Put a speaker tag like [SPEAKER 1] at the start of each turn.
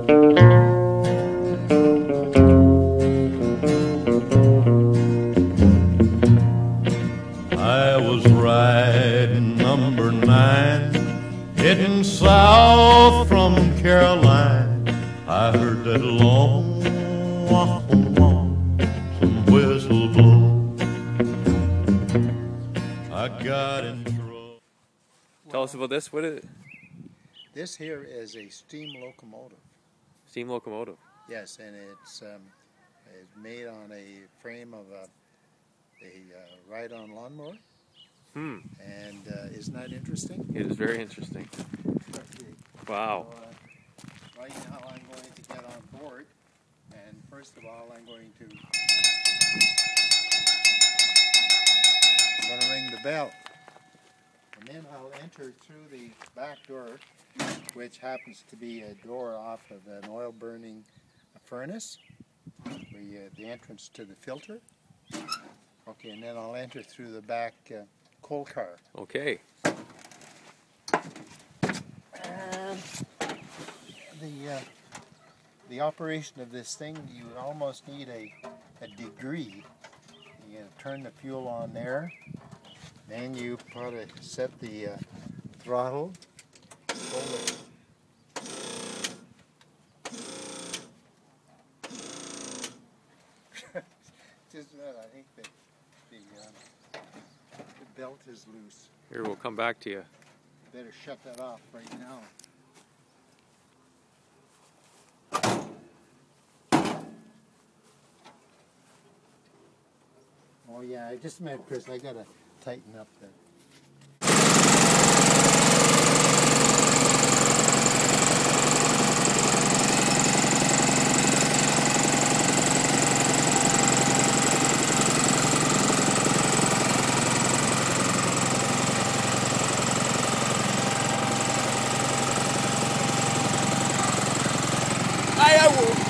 [SPEAKER 1] I was riding number 9, heading south from Caroline. I heard that long wah, wah, some whistle blow. I got in trouble.
[SPEAKER 2] Tell us about this. What is it?
[SPEAKER 3] This here is a steam locomotive.
[SPEAKER 2] Steam locomotive.
[SPEAKER 3] Yes, and it's made on a frame of a ride-on lawnmower. And isn't that interesting?
[SPEAKER 2] It is very interesting.
[SPEAKER 3] Okay.
[SPEAKER 2] Wow.
[SPEAKER 3] So, right now I'm going to get on board, and first of all I'm going to ring the bell. And then I'll enter through the back door, which happens to be a door off of an oil-burning furnace, the entrance to the filter. Okay, and then I'll enter through the back coal car.
[SPEAKER 2] Okay.
[SPEAKER 3] And the operation of this thing, you almost need a degree. You turn the fuel on there, then you put set the throttle, hold it. Just I think that the belt is loose.
[SPEAKER 2] Here, we'll come back to you.
[SPEAKER 3] Better shut that off right now. Oh yeah, just a minute, Chris. I gotta tighten up the.
[SPEAKER 2] I will.